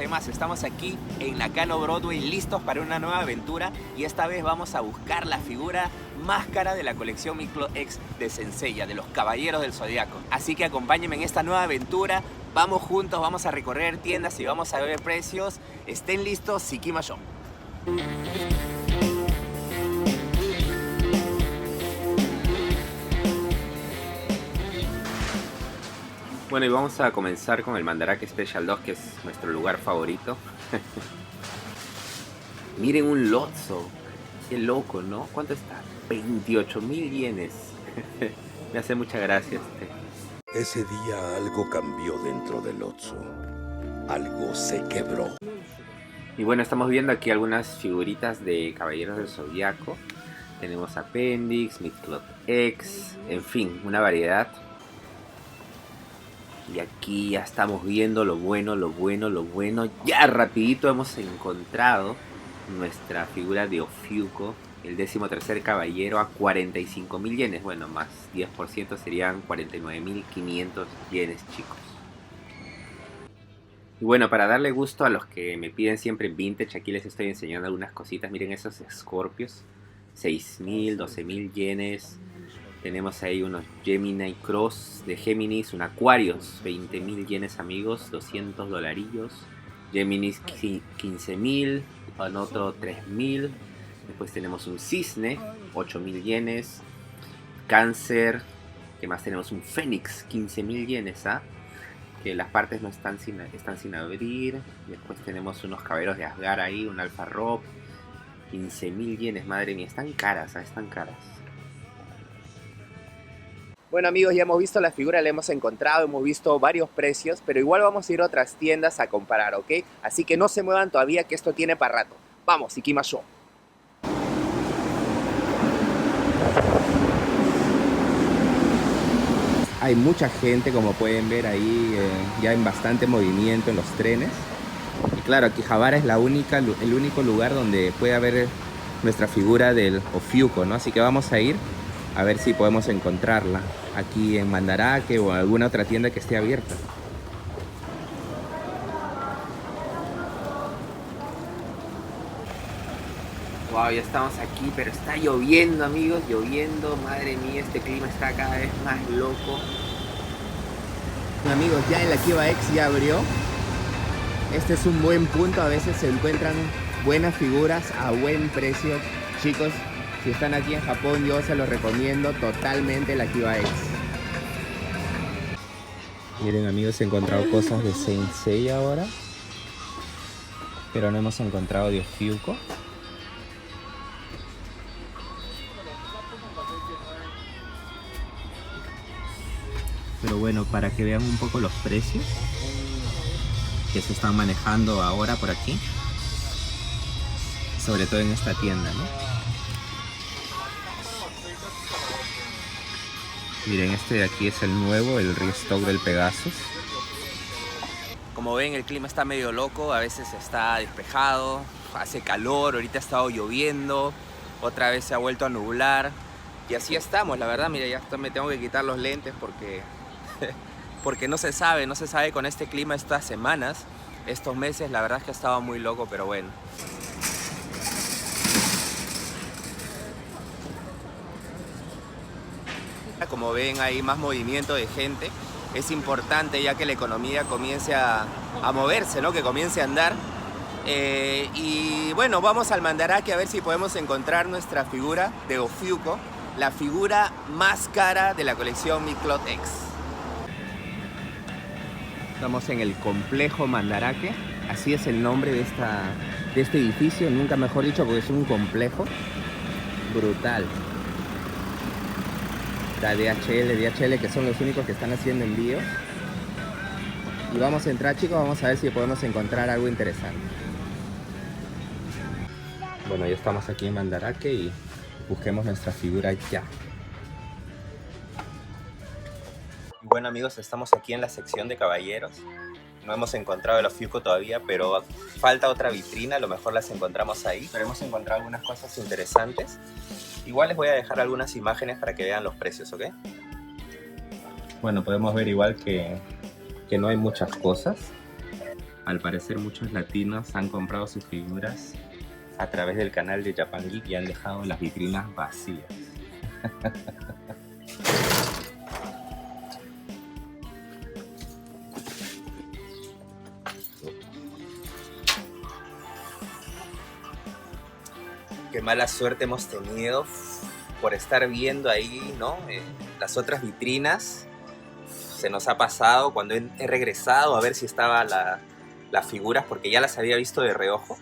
más, estamos aquí en Nakano Broadway listos para una nueva aventura y esta vez vamos a buscar la figura más cara de la colección Miclo X de Senseiya, de los Caballeros del Zodiaco. Así que acompáñenme en esta nueva aventura, vamos juntos, vamos a recorrer tiendas y vamos a ver precios. Estén listos, Ikimashou. Bueno, y vamos a comenzar con el Mandarake Special 2, que es nuestro lugar favorito. Miren un Lotso. Qué loco, ¿no? ¿Cuánto está? 28.000 yenes. Me hace mucha gracia este. Ese día algo cambió dentro del Lotso. Algo se quebró. Y bueno, estamos viendo aquí algunas figuritas de Caballeros del Zodiaco. Tenemos Appendix, Miclo X, en fin, una variedad. Y aquí ya estamos viendo lo bueno. Ya rapidito hemos encontrado nuestra figura de Ofiuco, el 13º caballero, a 45.000 yenes. Bueno, más 10% serían 49.500 yenes, chicos. Y bueno, para darle gusto a los que me piden siempre en vintage, aquí les estoy enseñando algunas cositas. Miren esos Scorpios, 6.000, 12.000 yenes. Tenemos ahí unos Gemini Cross de Géminis, un Aquarius, 20.000 yenes, amigos, 200 dolarillos. Géminis 15.000, con otro 3.000. Después tenemos un Cisne, 8.000 yenes. Cáncer, ¿qué más tenemos? Un Fénix, 15.000 yenes, ¿ah? Que las partes no están sin abrir. Después tenemos unos caballeros de Asgard ahí, un Alfa Rob, 15.000 yenes, madre mía, están caras, ¿ah? Están caras. Bueno amigos, ya hemos visto la figura, la hemos encontrado, hemos visto varios precios, pero igual vamos a ir a otras tiendas a comparar, ¿ok? Así que no se muevan todavía, que esto tiene para rato. Vamos, Ikimashou. Hay mucha gente, como pueden ver ahí, ya en bastante movimiento en los trenes. Y claro, Akihabara es el único lugar donde puede haber nuestra figura del Ofiuco, ¿no? Así que vamos a ir a ver si podemos encontrarla aquí en Mandarake o en alguna otra tienda que esté abierta. Wow, ya estamos aquí, pero está lloviendo, amigos, lloviendo. Madre mía, este clima está cada vez más loco. Amigos, ya el Akiba X ya abrió. Este es un buen punto, a veces se encuentran buenas figuras a buen precio. Chicos, si están aquí en Japón, yo se los recomiendo totalmente el Akiba X. Miren amigos, he encontrado cosas de Saint Seiya ahora, pero no hemos encontrado de Ofiuco. Pero bueno, para que vean un poco los precios que se están manejando ahora por aquí, sobre todo en esta tienda, ¿no? Miren, este de aquí es el nuevo, el restock del Pegasus. Como ven, el clima está medio loco, a veces está despejado, hace calor, ahorita ha estado lloviendo, otra vez se ha vuelto a nublar. Y así estamos, la verdad, mira, ya me tengo que quitar los lentes porque no se sabe con este clima estas semanas, estos meses, la verdad es que ha estado muy loco, pero bueno. Como ven, hay más movimiento de gente. Es importante ya que la economía comience a moverse, ¿no? Que comience a andar. Y bueno, vamos al Mandarake a ver si podemos encontrar nuestra figura de Ofiuco, la figura más cara de la colección Miclo X. Estamos en el complejo Mandarake, así es el nombre de este edificio, nunca mejor dicho, porque es un complejo brutal. La DHL, que son los únicos que están haciendo envíos. Y vamos a entrar, chicos, vamos a ver si podemos encontrar algo interesante. Bueno, ya estamos aquí en Mandarake y busquemos nuestra figura ya. Bueno amigos, estamos aquí en la sección de caballeros. No hemos encontrado el Ofiuco todavía, pero falta otra vitrina, a lo mejor las encontramos ahí. Pero hemos encontrado algunas cosas interesantes. Igual les voy a dejar algunas imágenes para que vean los precios, ¿ok? Bueno, podemos ver igual que no hay muchas cosas. Al parecer muchos latinos han comprado sus figuras a través del canal de Japan Geek y han dejado las vitrinas vacías. Qué mala suerte hemos tenido por estar viendo ahí, ¿no? Las otras vitrinas. Se nos ha pasado cuando he regresado a ver si estaban las figuras, porque ya las había visto de reojo.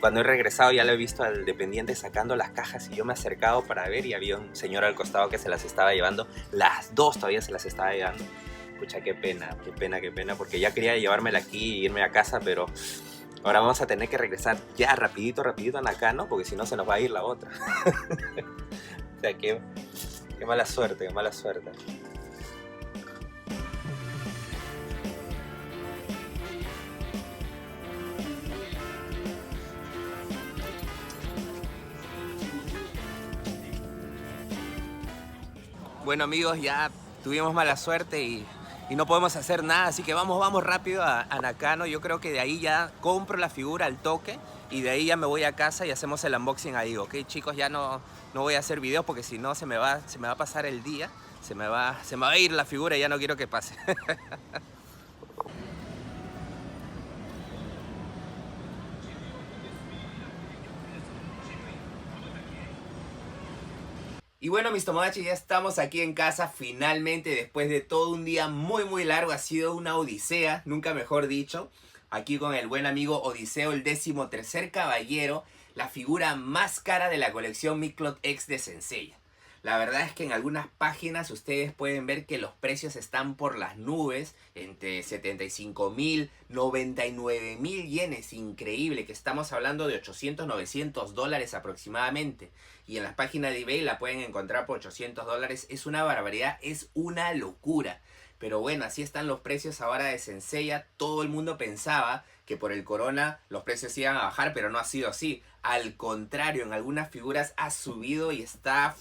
Cuando he regresado ya lo he visto al dependiente sacando las cajas y yo me he acercado para ver y había un señor al costado que se las estaba llevando. Las dos todavía se las estaba llevando. Escucha, qué pena, qué pena, qué pena, porque ya quería llevármela aquí e irme a casa, pero ahora vamos a tener que regresar ya rapidito a Nakano, porque si no se nos va a ir la otra. O sea, qué mala suerte, qué mala suerte. Bueno amigos, ya tuvimos mala suerte y no podemos hacer nada, así que vamos rápido a Nakano. Yo creo que de ahí ya compro la figura al toque y de ahí ya me voy a casa y hacemos el unboxing ahí, ¿ok? Chicos, ya no voy a hacer videos porque si no se me va a pasar el día, se me va a ir la figura y ya no quiero que pase. Y bueno, mis tomodachi, ya estamos aquí en casa finalmente después de todo un día muy largo. Ha sido una odisea, nunca mejor dicho. Aquí con el buen amigo Odiseo, el 13º caballero, la figura más cara de la colección Miclot X de Senseiya. La verdad es que en algunas páginas ustedes pueden ver que los precios están por las nubes, entre 75.000, 99.000 yenes, increíble, que estamos hablando de 800, 900 dólares aproximadamente. Y en las páginas de eBay la pueden encontrar por 800 dólares, es una barbaridad, es una locura. Pero bueno, así están los precios ahora de Senseiya. Todo el mundo pensaba que por el corona los precios iban a bajar, pero no ha sido así. Al contrario, en algunas figuras ha subido y está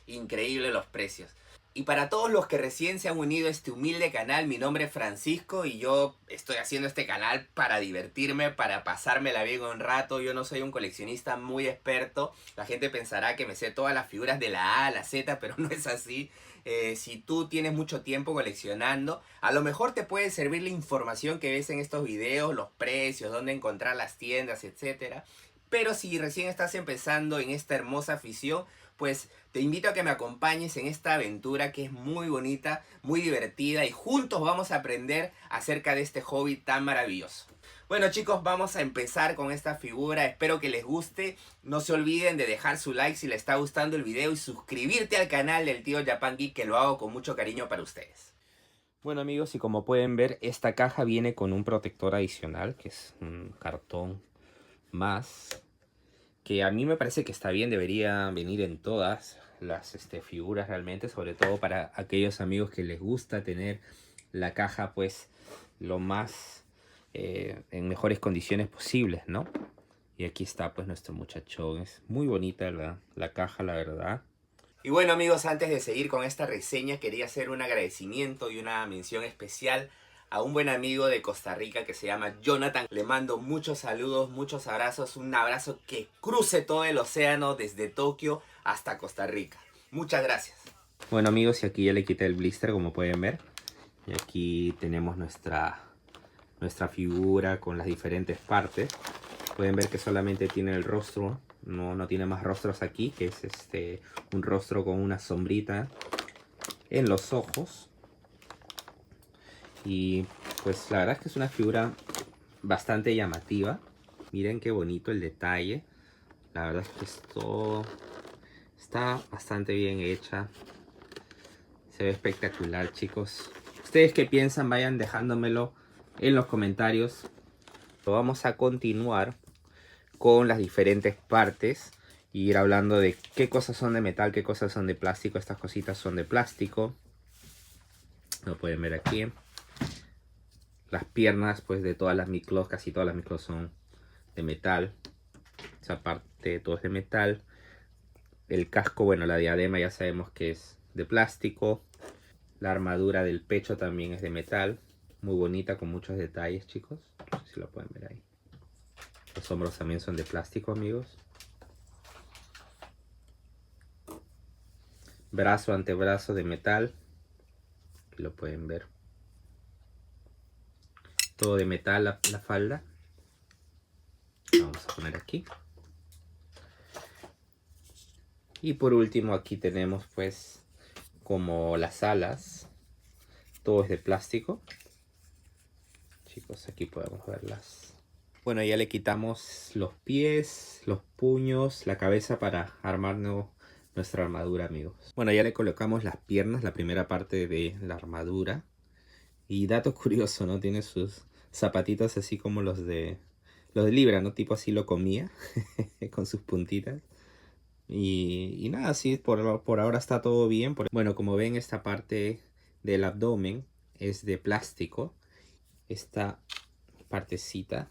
increíble los precios. Y para todos los que recién se han unido a este humilde canal, mi nombre es Francisco y yo estoy haciendo este canal para divertirme, para pasármela bien un rato. Yo no soy un coleccionista muy experto. La gente pensará que me sé todas las figuras de la A a la Z, pero no es así. Si tú tienes mucho tiempo coleccionando, a lo mejor te puede servir la información que ves en estos videos, los precios, dónde encontrar las tiendas, etcétera. Pero si recién estás empezando en esta hermosa afición, pues te invito a que me acompañes en esta aventura que es muy bonita, muy divertida y juntos vamos a aprender acerca de este hobby tan maravilloso. Bueno chicos, vamos a empezar con esta figura, espero que les guste. No se olviden de dejar su like si les está gustando el video y suscribirte al canal del tío Japan Geek, que lo hago con mucho cariño para ustedes. Bueno amigos, y como pueden ver, esta caja viene con un protector adicional, que es un cartón más, que a mí me parece que está bien, debería venir en todas las figuras realmente, sobre todo para aquellos amigos que les gusta tener la caja pues lo más en mejores condiciones posibles, ¿no? Y aquí está pues nuestro muchachón, es muy bonita la caja, la verdad. Y bueno amigos, antes de seguir con esta reseña quería hacer un agradecimiento y una mención especial a un buen amigo de Costa Rica que se llama Jonathan. Le mando muchos saludos, muchos abrazos, un abrazo que cruce todo el océano desde Tokio hasta Costa Rica. Muchas gracias. Bueno amigos, y aquí ya le quité el blister como pueden ver. Y aquí tenemos nuestra figura con las diferentes partes. Pueden ver que solamente tiene el rostro, no tiene más rostros aquí, que es un rostro con una sombrita en los ojos. Y pues la verdad es que es una figura bastante llamativa. Miren qué bonito el detalle. La verdad es que esto está bastante bien hecha. Se ve espectacular, chicos. ¿Ustedes qué piensan? Vayan dejándomelo en los comentarios. Vamos a continuar con las diferentes partes y ir hablando de qué cosas son de metal, qué cosas son de plástico. Estas cositas son de plástico. Lo pueden ver aquí. Las piernas pues de todas las Miclot, casi todas las Miclot son de metal. Esa parte todo es de metal. El casco, bueno, la diadema ya sabemos que es de plástico. La armadura del pecho también es de metal. Muy bonita, con muchos detalles, chicos. No sé si lo pueden ver ahí. Los hombros también son de plástico, amigos. Brazo, antebrazo de metal. Aquí lo pueden ver. Todo de metal la falda. Vamos a poner aquí. Y por último aquí tenemos pues como las alas. Todo es de plástico. Chicos, aquí podemos verlas. Bueno, ya le quitamos los pies, los puños, la cabeza para armarnos nuestra armadura, amigos. Bueno, ya le colocamos las piernas, la primera parte de la armadura. Y dato curioso, ¿no? Tiene sus zapatitos así como los de Libra, ¿no? Tipo así lo comía, con sus puntitas. Y nada, sí, por ahora está todo bien. Bueno, como ven, esta parte del abdomen es de plástico. Esta partecita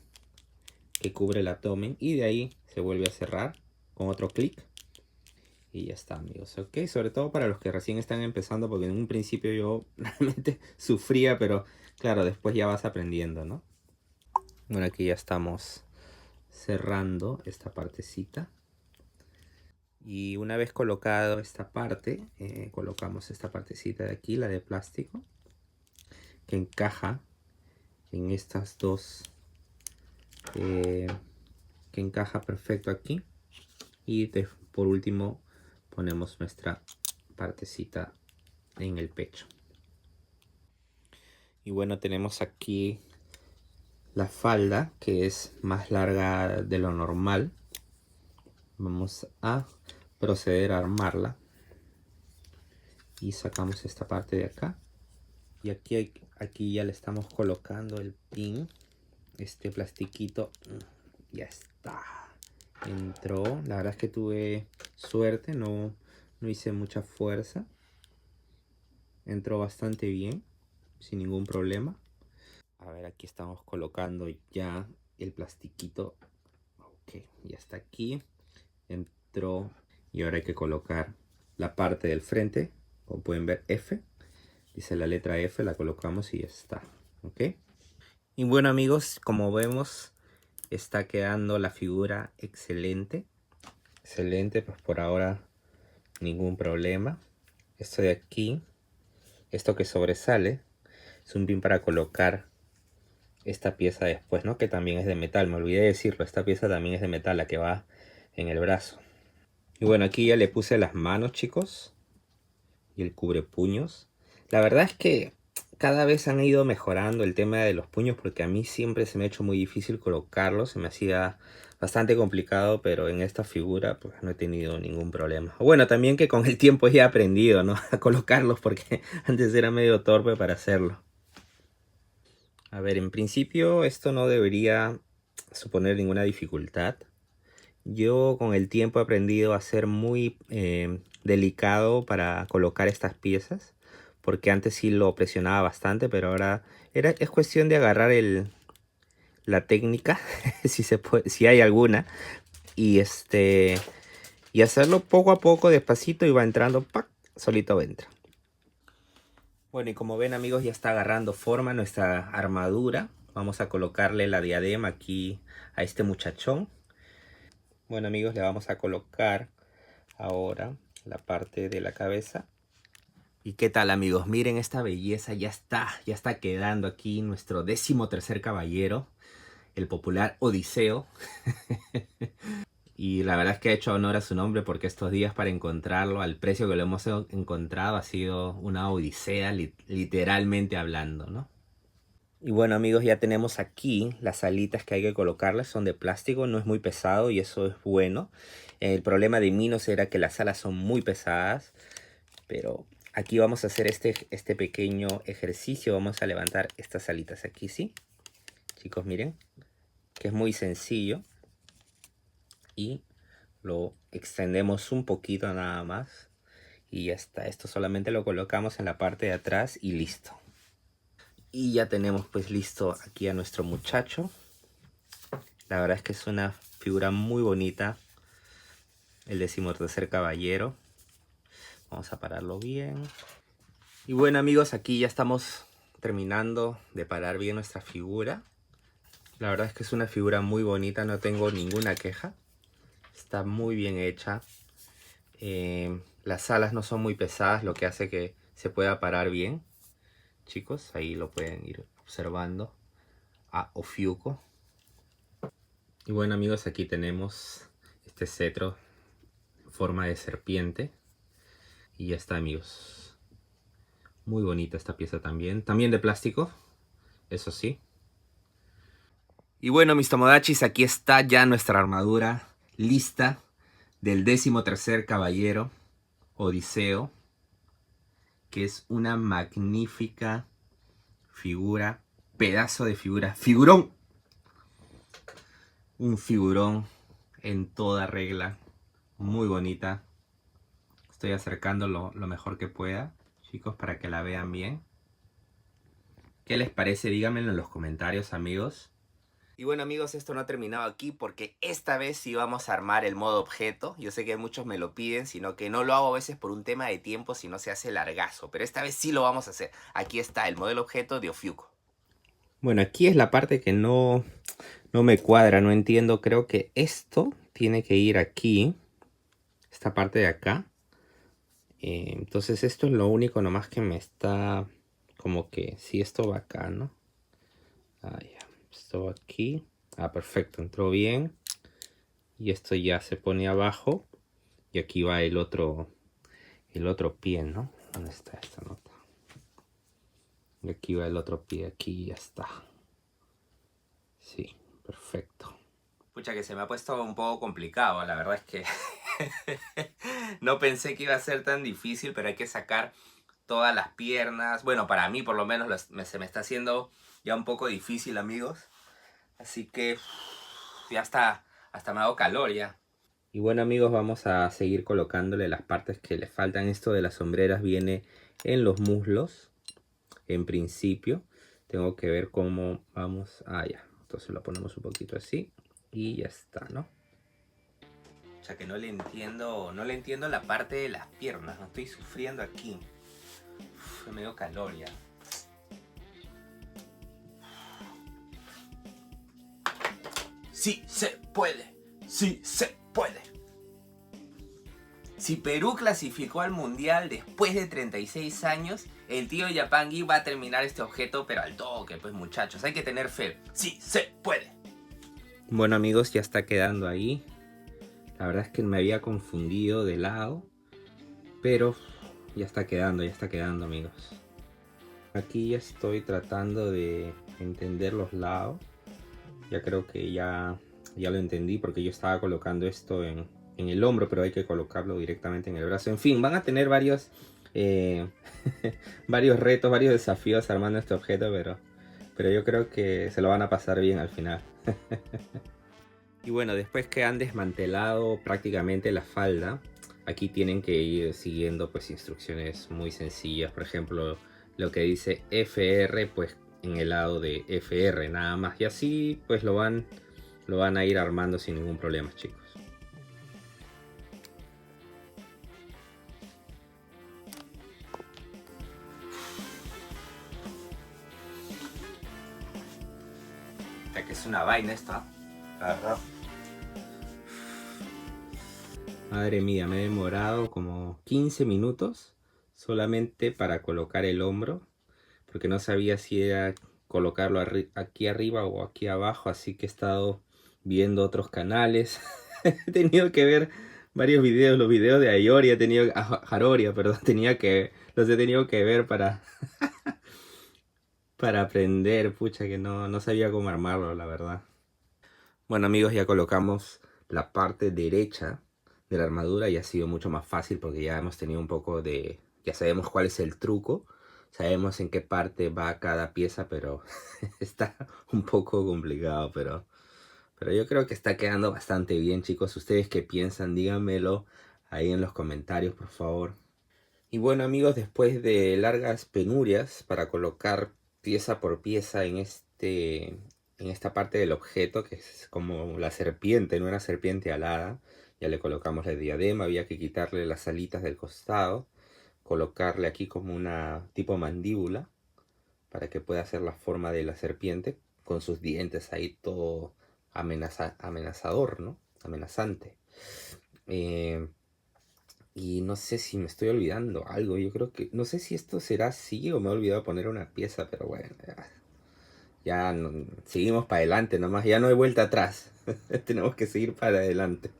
que cubre el abdomen. Y de ahí se vuelve a cerrar con otro clic. Y ya está, amigos. Ok, sobre todo para los que recién están empezando, porque en un principio yo realmente sufría, pero claro, después ya vas aprendiendo, ¿no? Bueno, aquí ya estamos cerrando esta partecita. Y una vez colocado esta parte, colocamos esta partecita de aquí, la de plástico, que encaja en estas dos, que encaja perfecto aquí. Y por último ponemos nuestra partecita en el pecho. Y bueno, tenemos aquí la falda, que es más larga de lo normal. Vamos a proceder a armarla. Y sacamos esta parte de acá. Y aquí ya le estamos colocando el pin. Este plastiquito. Ya está. Entró. La verdad es que tuve suerte. No hice mucha fuerza. Entró bastante bien. Sin ningún problema. A ver, aquí estamos colocando ya el plastiquito. Ok, ya está aquí. Entró. Y ahora hay que colocar la parte del frente. Como pueden ver, F. Dice la letra F, la colocamos y ya está. Ok. Y bueno, amigos, como vemos, está quedando la figura excelente. Excelente, pues por ahora ningún problema. Esto de aquí, esto que sobresale, es un pin para colocar esta pieza después, ¿no? Que también es de metal, me olvidé decirlo. Esta pieza también es de metal, la que va en el brazo. Y bueno, aquí ya le puse las manos, chicos. Y el cubrepuños. La verdad es que cada vez han ido mejorando el tema de los puños, porque a mí siempre se me ha hecho muy difícil colocarlos. Se me hacía bastante complicado, pero en esta figura pues no he tenido ningún problema. Bueno, también que con el tiempo he aprendido, ¿no? A colocarlos, porque antes era medio torpe para hacerlo. A ver, en principio esto no debería suponer ninguna dificultad. Yo con el tiempo he aprendido a ser muy delicado para colocar estas piezas, porque antes sí lo presionaba bastante, pero ahora es cuestión de agarrar la técnica, si se puede, si hay alguna, y y hacerlo poco a poco, despacito, y va entrando, ¡pac!, solito entra. Bueno, y como ven, amigos, ya está agarrando forma nuestra armadura. Vamos a colocarle la diadema aquí a este muchachón. Bueno, amigos, le vamos a colocar ahora la parte de la cabeza. ¿Y qué tal, amigos? Miren esta belleza, ya está quedando aquí nuestro 13º caballero, el popular Odiseo. Y la verdad es que ha hecho honor a su nombre, porque estos días para encontrarlo al precio que lo hemos encontrado ha sido una odisea, literalmente hablando, ¿no? Y bueno, amigos, ya tenemos aquí las alitas que hay que colocarlas. Son de plástico, no es muy pesado y eso es bueno. El problema de Minos era que las alas son muy pesadas, pero aquí vamos a hacer este pequeño ejercicio. Vamos a levantar estas alitas aquí, ¿sí? Chicos, miren, que es muy sencillo. Y lo extendemos un poquito nada más. Y ya está. Esto solamente lo colocamos en la parte de atrás y listo. Y ya tenemos pues listo aquí a nuestro muchacho. La verdad es que es una figura muy bonita. El 13º caballero. Vamos a pararlo bien. Y bueno, amigos, aquí ya estamos terminando de parar bien nuestra figura. La verdad es que es una figura muy bonita, no tengo ninguna queja. Está muy bien hecha. Las alas no son muy pesadas, lo que hace que se pueda parar bien. Chicos, ahí lo pueden ir observando a Ofiuco. Y bueno amigos, aquí tenemos este cetro en forma de serpiente. Y ya está amigos. Muy bonita esta pieza también. También de plástico, eso sí. Y bueno mis Tomodachis, aquí está ya nuestra armadura lista del 13º caballero, Odiseo. Que es una magnífica figura, pedazo de figura, figurón. Un figurón en toda regla, muy bonita. Estoy acercándolo lo mejor que pueda, chicos, para que la vean bien. ¿Qué les parece? Díganmelo en los comentarios, amigos. Y bueno, amigos, esto no ha terminado aquí porque esta vez sí vamos a armar el modo objeto. Yo sé que muchos me lo piden, sino que no lo hago a veces por un tema de tiempo, si no se hace largazo. Pero esta vez sí lo vamos a hacer. Aquí está el modelo objeto de Ofiuco. Bueno, aquí es la parte que no me cuadra, no entiendo. Creo que esto tiene que ir aquí. Esta parte de acá. Entonces esto es lo único nomás que me está... Como que sí, esto va acá, ¿no? Ah, ya. Esto aquí. Ah, perfecto. Entró bien. Y esto ya se pone abajo. Y aquí va el otro pie, ¿no? ¿Dónde está esta nota? Y aquí va el otro pie. Aquí ya está. Sí, perfecto. Pucha, que se me ha puesto un poco complicado. La verdad es que no pensé que iba a ser tan difícil, pero hay que sacar todas las piernas. Bueno, para mí por lo menos se me está haciendo ya un poco difícil, amigos. Así que ya hasta me hago calor ya. Y bueno, amigos, vamos a seguir colocándole las partes que le faltan. Esto de las sombreras viene en los muslos. En principio, tengo que ver cómo vamos. Ah, ya. Entonces lo ponemos un poquito así. Y ya está, ¿no? O sea que no le entiendo la parte de las piernas. No estoy sufriendo aquí. Uf, me dio calor ya. Sí se puede. Sí se puede. Si Perú clasificó al mundial después de 36 años, el tío Yapangui va a terminar este objeto, pero al toque, pues muchachos, hay que tener fe. ¡Sí se puede! Bueno amigos, ya está quedando ahí. La verdad es que me había confundido de lado, pero ya está quedando amigos. Aquí ya estoy tratando de entender los lados. Ya creo que ya lo entendí porque yo estaba colocando esto en el hombro, pero hay que colocarlo directamente en el brazo. En fin, van a tener varios varios retos, varios desafíos armando este objeto, pero yo creo que se lo van a pasar bien al final. Y bueno, después que han desmantelado prácticamente la falda, aquí tienen que ir siguiendo pues instrucciones muy sencillas. Por ejemplo, lo que dice FR, pues en el lado de FR nada más. Y así pues lo van a ir armando sin ningún problema, chicos. Ya que es una vaina esta, la verdad. Madre mía, me he demorado como 15 minutos solamente para colocar el hombro, porque no sabía si era colocarlo aquí arriba o aquí abajo, así que he estado viendo otros canales. He tenido que ver varios videos, los videos de Ayoria, Haroria, perdón, los he tenido que ver para aprender, pucha que no sabía cómo armarlo, la verdad. Bueno amigos, ya colocamos la parte derecha de la armadura y ha sido mucho más fácil porque ya hemos tenido un poco de... Ya sabemos cuál es el truco, sabemos en qué parte va cada pieza, pero está un poco complicado, pero yo creo que está quedando bastante bien, chicos. ¿Ustedes qué piensan? Díganmelo ahí en los comentarios, por favor. Y bueno amigos, después de largas penurias para colocar pieza por pieza en esta parte del objeto, que es como la serpiente, no una serpiente alada, ya le colocamos la diadema, había que quitarle las alitas del costado, colocarle aquí como una tipo mandíbula, para que pueda hacer la forma de la serpiente con sus dientes ahí todo amenazador, ¿no? Amenazante. Y no sé si me estoy olvidando algo. Yo creo que... No sé si esto será así o me he olvidado poner una pieza, pero bueno. Ya seguimos para adelante nomás. Ya no hay vuelta atrás. Tenemos que seguir para adelante.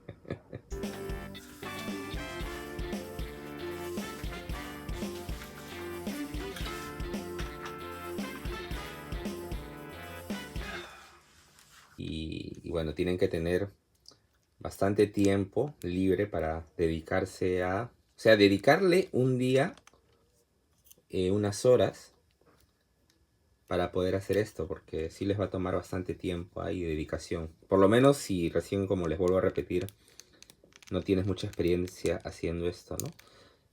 Y bueno, tienen que tener bastante tiempo libre para dedicarse a... O sea, dedicarle un día, unas horas para poder hacer esto, porque sí les va a tomar bastante tiempo ahí de dedicación. Por lo menos si recién, como les vuelvo a repetir, no tienes mucha experiencia haciendo esto, ¿no?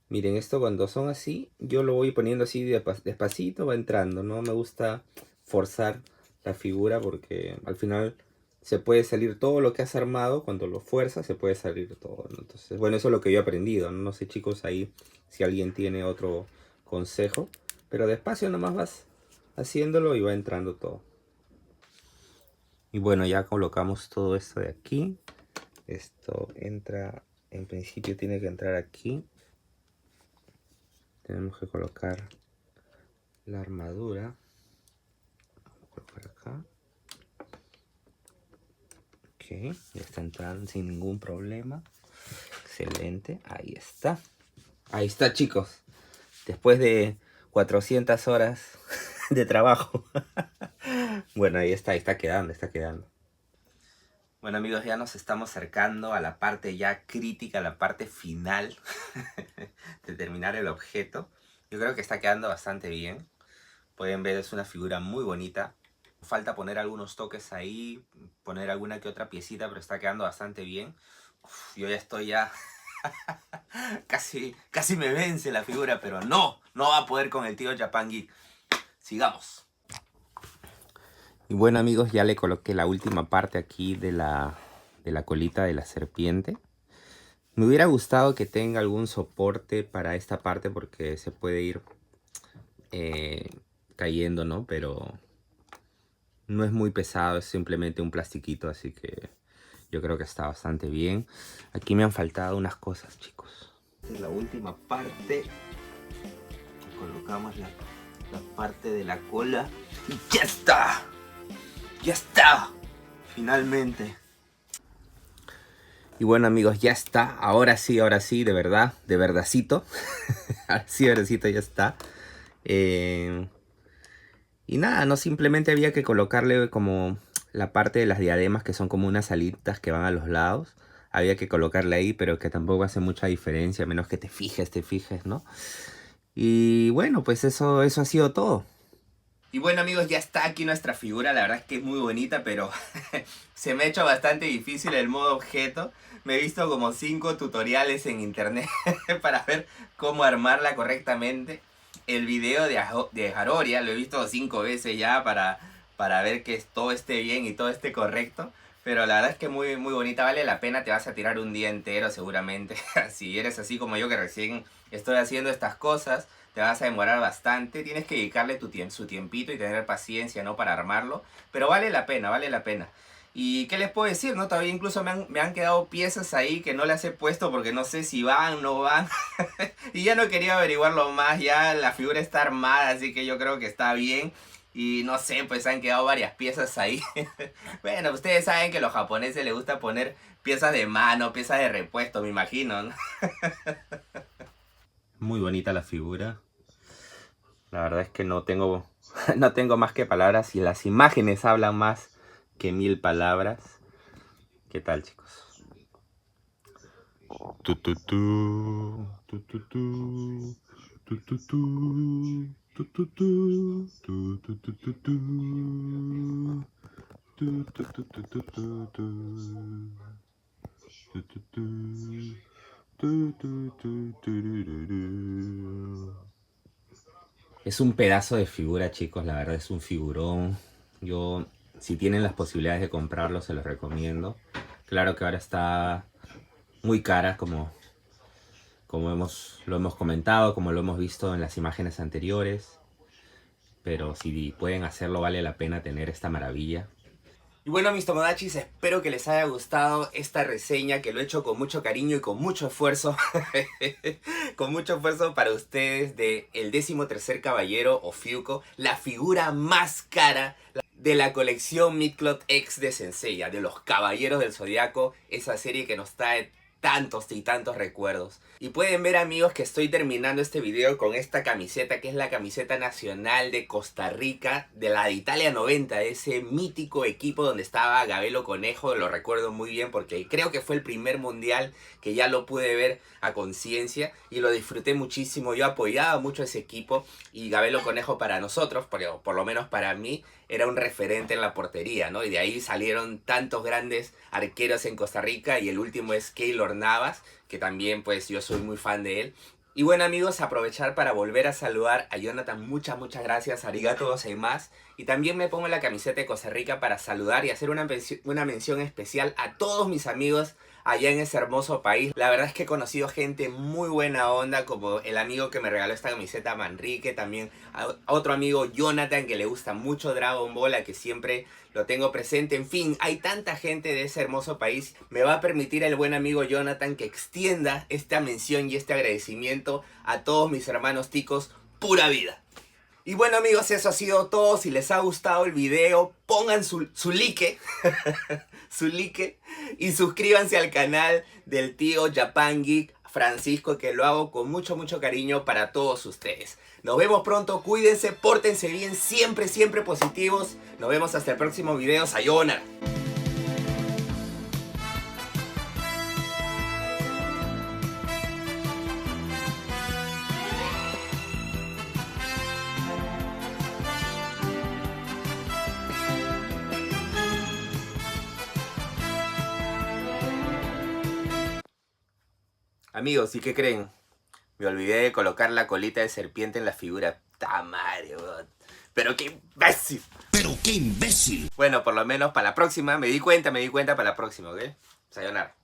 Miren, esto cuando son así, yo lo voy poniendo así despacito, va entrando. No me gusta forzar la figura porque al final se puede salir todo lo que has armado. Cuando lo fuerzas se puede salir todo, ¿no? Entonces, bueno, eso es lo que yo he aprendido, ¿no? No sé, chicos, ahí si alguien tiene otro consejo. Pero despacio nomás vas haciéndolo y va entrando todo. Y bueno, ya colocamos todo esto de aquí. Esto entra, en principio tiene que entrar aquí. Tenemos que colocar la armadura. Vamos a colocar acá. Ok, ya está entrando sin ningún problema. Excelente, ahí está. Ahí está, chicos. Después de 400 horas de trabajo. Bueno, ahí está quedando, está quedando. Bueno, amigos, ya nos estamos acercando a la parte ya crítica, a la parte final de terminar el objeto. Yo creo que está quedando bastante bien. Pueden ver, es una figura muy bonita. Falta poner algunos toques ahí, poner alguna que otra piecita, pero está quedando bastante bien. Uf, yo ya estoy casi me vence la figura, pero no va a poder con el tío Japan Geek. Sigamos. Y bueno, amigos, ya le coloqué la última parte aquí de la colita de la serpiente. Me hubiera gustado que tenga algún soporte para esta parte porque se puede ir cayendo, ¿no? Pero no es muy pesado, es simplemente un plastiquito, así que yo creo que está bastante bien. Aquí me han faltado unas cosas, chicos. Esta es la última parte. Colocamos la parte de la cola. ¡Y ya está! ¡Ya está! Finalmente. Y bueno, amigos, ya está. Ahora sí, de verdad, de verdacito. Ahora sí, verdacito, ya está. Y nada, no, simplemente había que colocarle como la parte de las diademas que son como unas alitas que van a los lados. Había que colocarle ahí, pero que tampoco hace mucha diferencia, a menos que te fijes, ¿no? Y bueno, pues eso ha sido todo. Y bueno, amigos, ya está aquí nuestra figura. La verdad es que es muy bonita, pero se me ha hecho bastante difícil el modo objeto. Me he visto como 5 tutoriales en internet para ver cómo armarla correctamente. El video de Haroria lo he visto 5 veces ya para ver que todo esté bien y todo esté correcto. Pero la verdad es que muy bonita, vale la pena, te vas a tirar un día entero seguramente. Si eres así como yo que recién estoy haciendo estas cosas, te vas a demorar bastante. Tienes que dedicarle su tiempito y tener paciencia, ¿no? Para armarlo. Pero vale la pena, vale la pena. ¿Y qué les puedo decir, no? Todavía incluso me han quedado piezas ahí que no las he puesto porque no sé si van o no van. Y ya no quería averiguarlo más, ya la figura está armada, así que yo creo que está bien. Y no sé, pues han quedado varias piezas ahí. Bueno, ustedes saben que a los japoneses les gusta poner piezas de mano, piezas de repuesto, me imagino, ¿no? Muy bonita la figura. La verdad es que no tengo más que palabras y las imágenes hablan más que 1000 palabras. ¿Qué tal, chicos? Es un pedazo de figura, chicos, la verdad es un figurón. Yo, si tienen las posibilidades de comprarlo, se los recomiendo. Claro que ahora está muy cara, como lo hemos comentado, como lo hemos visto en las imágenes anteriores. pero si pueden hacerlo vale la pena tener esta maravilla. Y bueno, mis Tomodachis, espero que les haya gustado esta reseña, que lo he hecho con mucho cariño y con mucho esfuerzo. Con mucho esfuerzo para ustedes de el 13º Caballero o Fyuko, la figura más cara de la colección Midcloth X de Saint-Seiya, de los Caballeros del Zodiaco, esa serie que nos trae tantos y tantos recuerdos. Y pueden ver, amigos, que estoy terminando este video con esta camiseta, que es la camiseta nacional de Costa Rica, de la de Italia 90, ese mítico equipo donde estaba Gabelo Conejo. Lo recuerdo muy bien porque creo que fue el primer mundial que ya lo pude ver a conciencia y lo disfruté muchísimo. Yo apoyaba mucho a ese equipo y Gabelo Conejo para nosotros, pero por lo menos para mí, era un referente en la portería, ¿no? Y de ahí salieron tantos grandes arqueros en Costa Rica, y el último es Keylor Navas, que también pues yo soy muy fan de él. Y bueno, amigos, aprovechar para volver a saludar a Jonathan. Muchas gracias, arigato gozaimasu. Y también me pongo la camiseta de Costa Rica para saludar y hacer una mención especial a todos mis amigos allá en ese hermoso país. La verdad es que he conocido gente muy buena onda, como el amigo que me regaló esta camiseta, Manrique. También a otro amigo, Jonathan, que le gusta mucho Dragon Ball, a que siempre lo tengo presente. En fin, hay tanta gente de ese hermoso país. Me va a permitir el buen amigo Jonathan que extienda esta mención y este agradecimiento a todos mis hermanos ticos. Pura vida. Y bueno, amigos, eso ha sido todo. Si les ha gustado el video, pongan su like, su like, y suscríbanse al canal del tío Japan Geek Francisco, que lo hago con mucho cariño para todos ustedes. Nos vemos pronto, cuídense, pórtense bien, siempre positivos. Nos vemos hasta el próximo video. Sayonara. Amigos, ¿y qué creen? Me olvidé de colocar la colita de serpiente en la figura. ¡Tamario! ¡Pero qué imbécil! ¡Pero qué imbécil! Bueno, por lo menos para la próxima. Me di cuenta para la próxima, ¿ok? Sayonara.